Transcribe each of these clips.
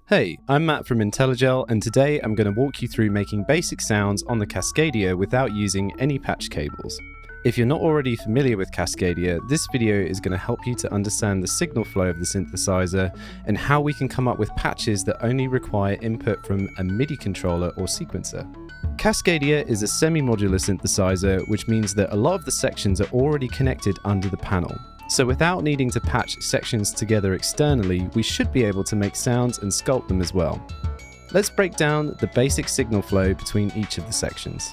Hey, I'm Matt from Intellijel, and today I'm going to walk you through making basic sounds on the Cascadia without using any patch cables. If you're not already familiar with Cascadia, this video is going to help you to understand the signal flow of the synthesizer and how we can come up with patches that only require input from a MIDI controller or sequencer. Cascadia is a semi-modular synthesizer, which means that a lot of the sections are already connected under the panel. So without needing to patch sections together externally, we should be able to make sounds and sculpt them as well. Let's break down the basic signal flow between each of the sections.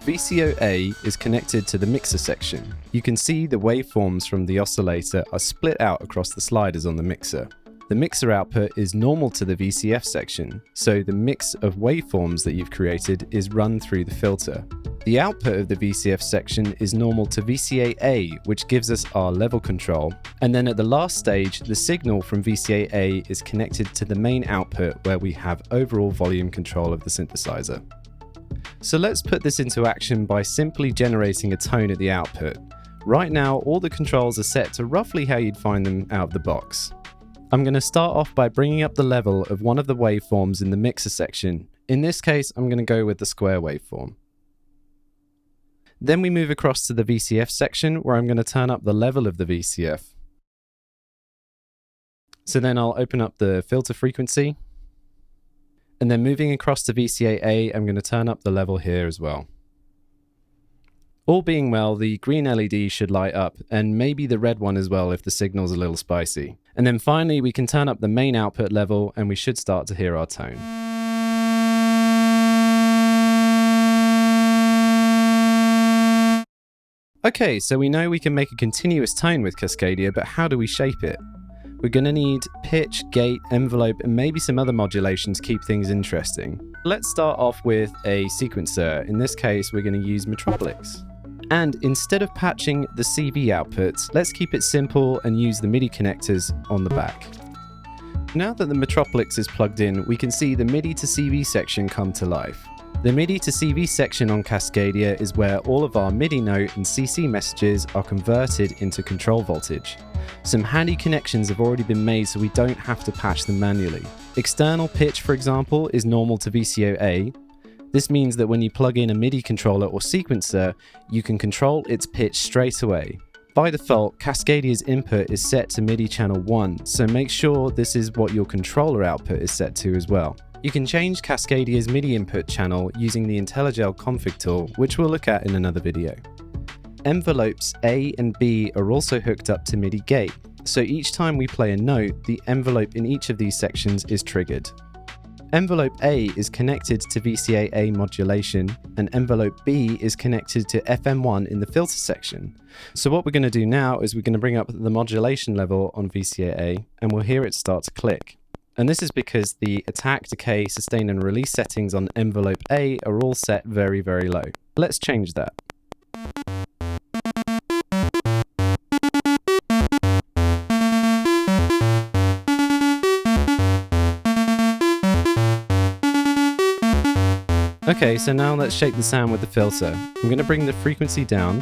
VCO A is connected to the mixer section. You can see the waveforms from the oscillator are split out across the sliders on the mixer. The mixer output is normal to the VCF section, so the mix of waveforms that you've created is run through the filter. The output of the VCF section is normal to VCA-A, which gives us our level control. And then at the last stage, the signal from VCA-A is connected to the main output where we have overall volume control of the synthesizer. So let's put this into action by simply generating a tone at the output. Right now, all the controls are set to roughly how you'd find them out of the box. I'm going to start off by bringing up the level of one of the waveforms in the mixer section. In this case, I'm going to go with the square waveform. Then we move across to the VCF section where I'm going to turn up the level of the VCF. So then I'll open up the filter frequency. And then moving across to VCA-A, I'm going to turn up the level here as well. All being well, the green LED should light up, and maybe the red one as well if the signal's a little spicy. And then finally, we can turn up the main output level and we should start to hear our tone. Okay, so we know we can make a continuous tone with Cascadia, but how do we shape it? We're going to need pitch, gate, envelope, and maybe some other modulations to keep things interesting. Let's start off with a sequencer. In this case, we're going to use Metropolix. And instead of patching the CV outputs, let's keep it simple and use the MIDI connectors on the back. Now that the Metropolix is plugged in, we can see the MIDI to CV section come to life. The MIDI to CV section on Cascadia is where all of our MIDI note and CC messages are converted into control voltage. Some handy connections have already been made so we don't have to patch them manually. External pitch, for example, is normal to VCO-A. This means that when you plug in a MIDI controller or sequencer, you can control its pitch straight away. By default, Cascadia's input is set to MIDI channel 1, so make sure this is what your controller output is set to as well. You can change Cascadia's MIDI input channel using the Intellijel config tool, which we'll look at in another video. Envelopes A and B are also hooked up to MIDI gate, so each time we play a note, the envelope in each of these sections is triggered. Envelope A is connected to VCA-A modulation, and envelope B is connected to FM1 in the filter section. So what we're going to do now is we're going to bring up the modulation level on VCA-A, and we'll hear it start to click. And this is because the attack, decay, sustain and release settings on envelope A are all set very, very low. Let's change that. Okay, so now let's shape the sound with the filter. I'm going to bring the frequency down.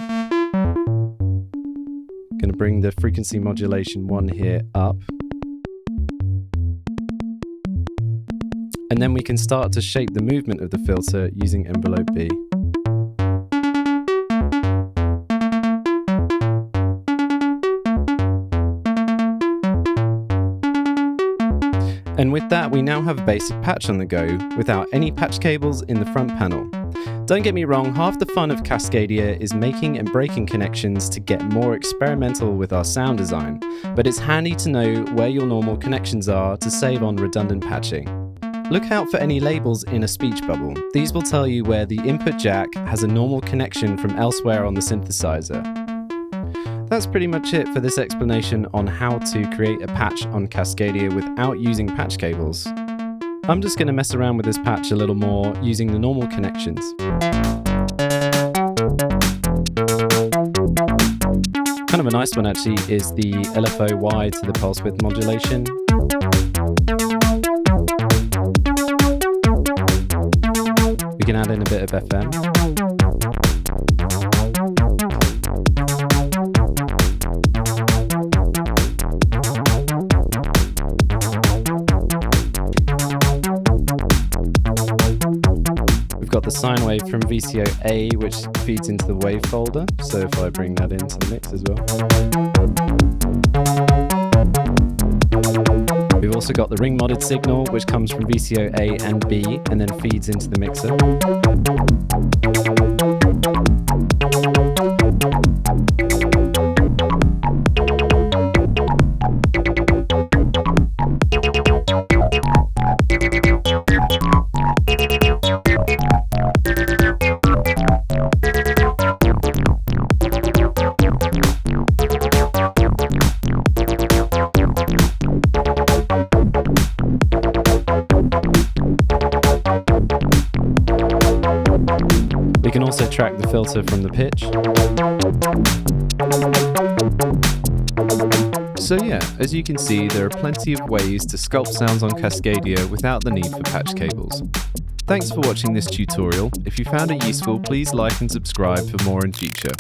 I'm going to bring the frequency modulation 1 here up. And then we can start to shape the movement of the filter using envelope B. And with that, we now have a basic patch on the go, without any patch cables in the front panel. Don't get me wrong, half the fun of Cascadia is making and breaking connections to get more experimental with our sound design, but it's handy to know where your normal connections are to save on redundant patching. Look out for any labels in a speech bubble. These will tell you where the input jack has a normal connection from elsewhere on the synthesizer. That's pretty much it for this explanation on how to create a patch on Cascadia without using patch cables. I'm just going to mess around with this patch a little more using the normal connections. Kind of a nice one actually is the LFO-Y to the pulse width modulation. We can add in a bit of FM. the sine wave from VCO-A, which feeds into the wave folder. So if I bring that into the mix as well. We've also got the ring modded signal, which comes from VCO-A and B, and then feeds into the mixer. We can also track the filter from the pitch. So yeah, as you can see, there are plenty of ways to sculpt sounds on Cascadia without the need for patch cables. Thanks for watching this tutorial. If you found it useful, please like and subscribe for more in future.